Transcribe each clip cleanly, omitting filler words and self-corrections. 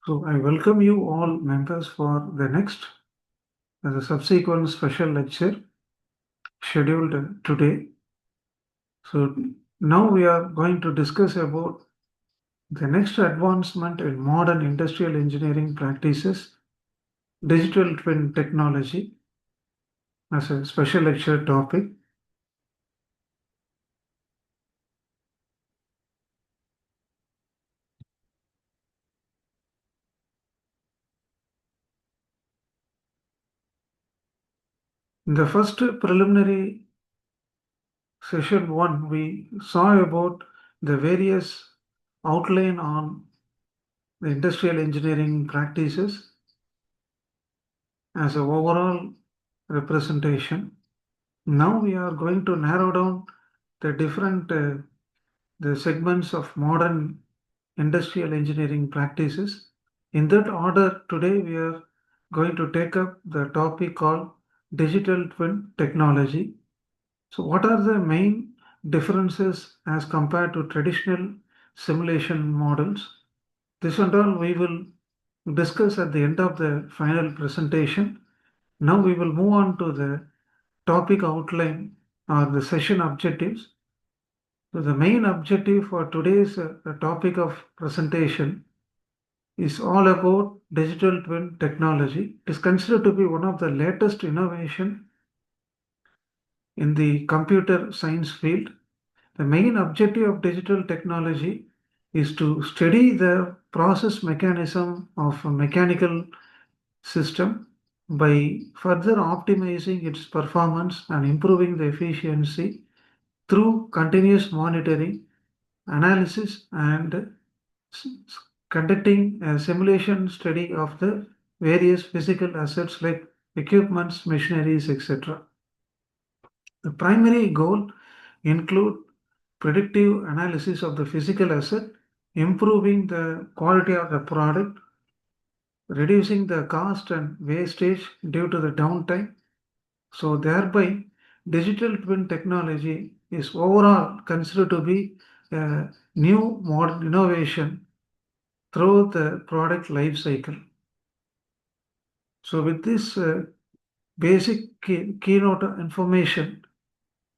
So I welcome you all members for the next the subsequent special lecture scheduled today. So now we are going to discuss about the next advancement in modern industrial engineering practices, digital twin technology as a special lecture topic. In the first preliminary session one, we saw about the various outline on the industrial engineering practices as an overall representation. Now we are going to narrow down the different the segments of modern industrial engineering practices. In that order, today we are going to take up the topic called digital twin technology. So, what are the main differences as compared to traditional simulation models? This and all we will discuss at the end of the final presentation. Now we will move on to the topic outline or the session objectives. So the main objective for today's topic of presentation is all about digital twin technology. It is considered to be one of the latest innovation in the computer science field. The main objective of digital technology is to study the process mechanism of a mechanical system by further optimizing its performance and improving the efficiency through continuous monitoring, analysis, and conducting a simulation study of the various physical assets like equipments, machineries, etc. The primary goal include predictive analysis of the physical asset, improving the quality of the product, reducing the cost and wastage due to the downtime. So thereby, digital twin technology is overall considered to be a new modern innovation through the product life cycle. So with this basic keynote information,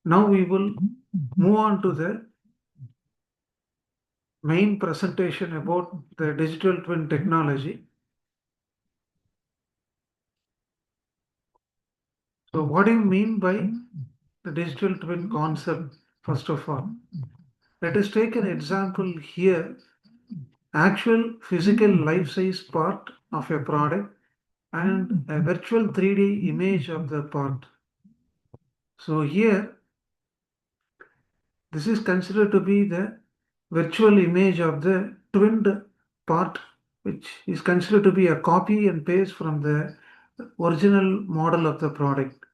now we will move on to the main presentation about the digital twin technology. So what do you mean by the digital twin concept, first of all? Let us take an example here, actual physical life-size part of a product and a virtual 3D image of the part. So here, this is considered to be the virtual image of the twinned part, which is considered to be a copy and paste from the original model of the product.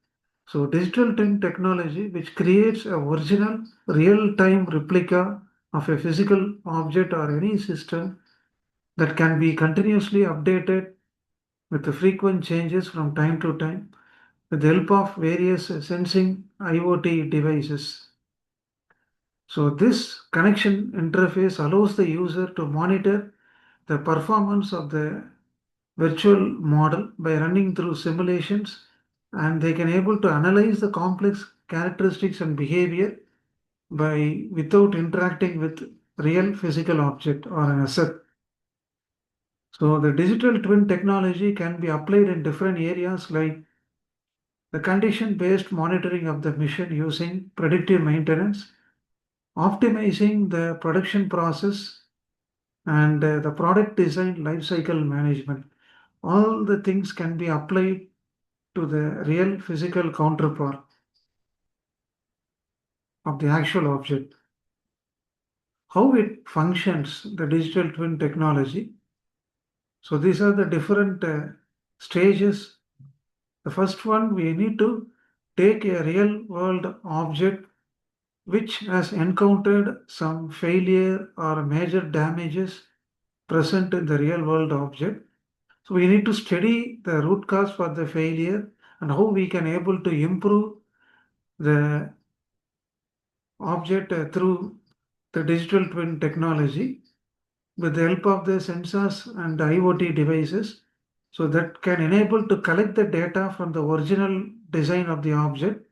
So digital twin technology, which creates a original real-time replica of a physical object or any system that can be continuously updated with the frequent changes from time to time with the help of various sensing IoT devices. So this connection interface allows the user to monitor the performance of the virtual model by running through simulations, and they can able to analyze the complex characteristics and behavior by without interacting with real physical object or an asset. So the digital twin technology can be applied in different areas like the condition-based monitoring of the mission using predictive maintenance, optimizing the production process, and the product design lifecycle management. All the things can be applied to the real physical counterpart of the actual object. How it functions, the digital twin technology. So these are the different stages. The first one, we need to take a real world object which has encountered some failure or major damages present in the real world object. So we need to study the root cause for the failure and how we can able to improve the object through the digital twin technology. with the help of the sensors and IoT devices, so that can enable to collect the data from the original design of the object.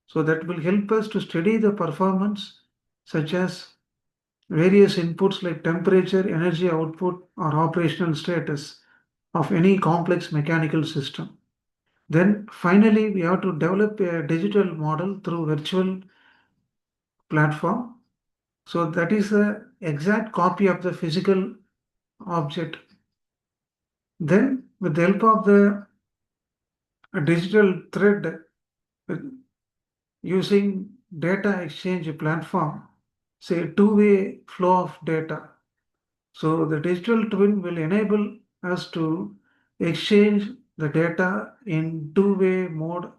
So that will help us to study the performance, such as various inputs like temperature, energy output, or operational status of any complex mechanical system. Then finally, we have to develop a digital model through virtual platform. So that is the exact copy of the physical object. Then with the help of the digital thread, using data exchange platform, say two-way flow of data. So the digital twin will enable us to exchange the data in two-way mode.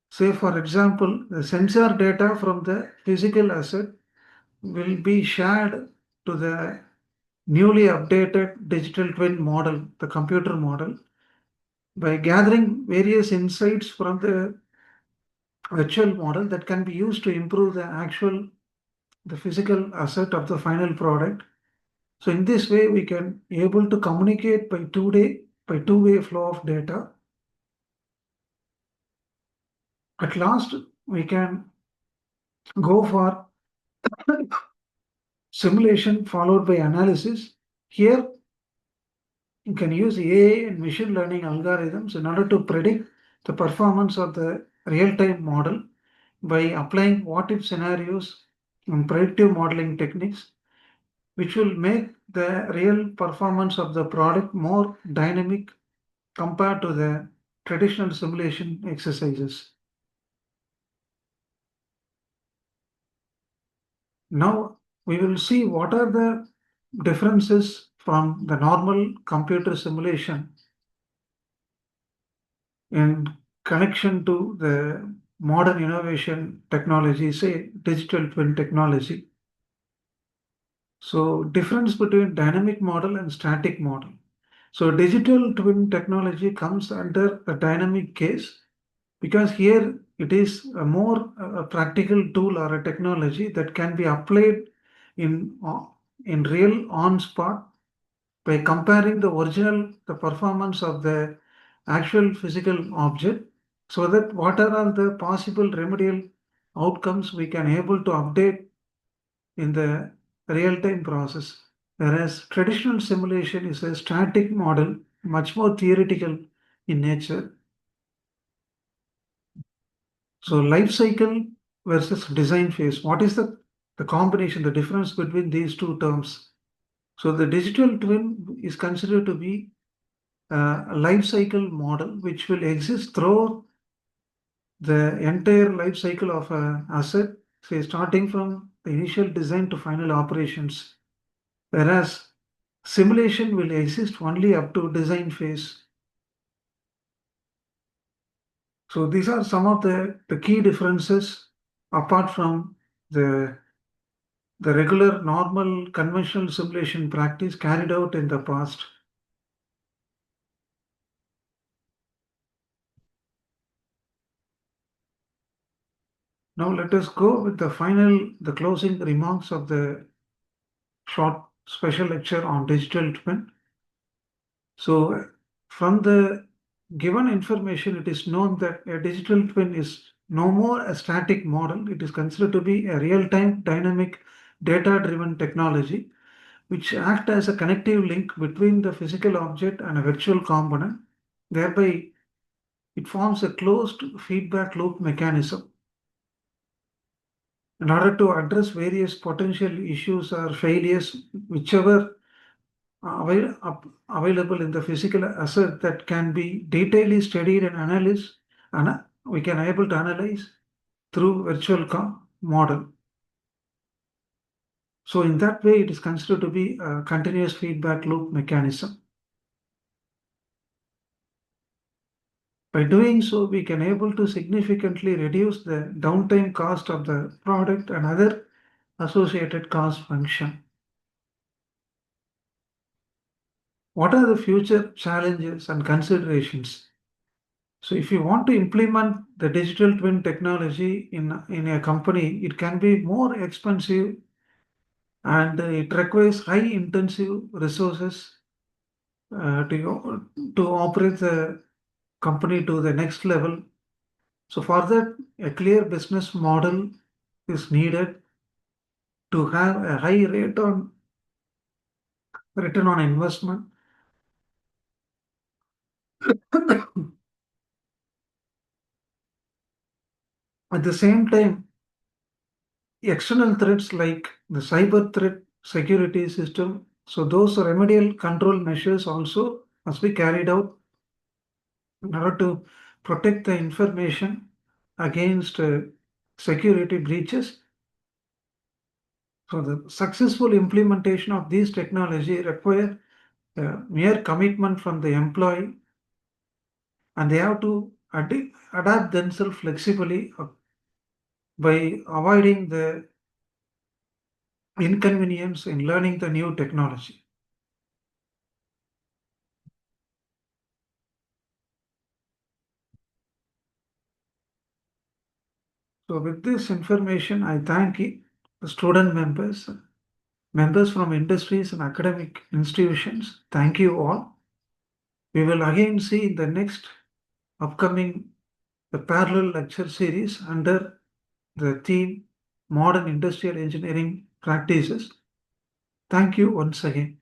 Say for example, the sensor data from the physical asset will be shared to the newly updated digital twin model, the computer model, by gathering various insights from the virtual model that can be used to improve the physical asset of the final product. So in this way, we can able to communicate by two-way flow of data. At last, we can go for simulation followed by analysis. Here, you can use AI and machine learning algorithms in order to predict the performance of the real-time model by applying what-if scenarios and predictive modeling techniques, which will make the real performance of the product more dynamic compared to the traditional simulation exercises. Now we will see what are the differences from the normal computer simulation in connection to the modern innovation technology, say digital twin technology. So difference between dynamic model and static model. So digital twin technology comes under the dynamic case because here it is a more practical tool or a technology that can be applied in uh, in real on spot by comparing the performance of the actual physical object, so that what are all the possible remedial outcomes we can able to update in the real-time process. Whereas traditional simulation is a static model, much more theoretical in nature. So life cycle versus design phase. What is the combination, the difference between these two terms? So the digital twin is considered to be a life cycle model which will exist throughout the entire life cycle of an asset, say starting from the initial design to final operations. Whereas simulation will exist only up to design phase. So these are some of the key differences apart from the the regular normal conventional simulation practice carried out in the past. Now let us go with the closing remarks of the short special lecture on digital twin. So from the given information, it is known that a digital twin is no more a static model. It is considered to be a real-time dynamic data-driven technology which act as a connective link between the physical object and a virtual component. Thereby, it forms a closed feedback loop mechanism in order to address various potential issues or failures, whichever available in the physical asset that can be detailedly studied and analyzed, and we can able to analyze through virtual model. So in that way, it is considered to be a continuous feedback loop mechanism. By doing so, we can able to significantly reduce the downtime cost of the product and other associated cost function. What are the future challenges and considerations? So if you want to implement the digital twin technology in a company, it can be more expensive and it requires high intensive resources to operate the company to the next level. So for that, a clear business model is needed to have a high rate on return on investment. At the same time, external threats like the cyber threat security system, so those remedial control measures also must be carried out in order to protect the information against security breaches. So the successful implementation of these technology require mere commitment from the employee, and they have to adapt themselves flexibly by avoiding the inconvenience in learning the new technology. So with this information, I thank the student members, members from industries and academic institutions. Thank you all. We will again see in the next upcoming the parallel lecture series under the theme Modern Industrial Engineering Practices. Thank you once again.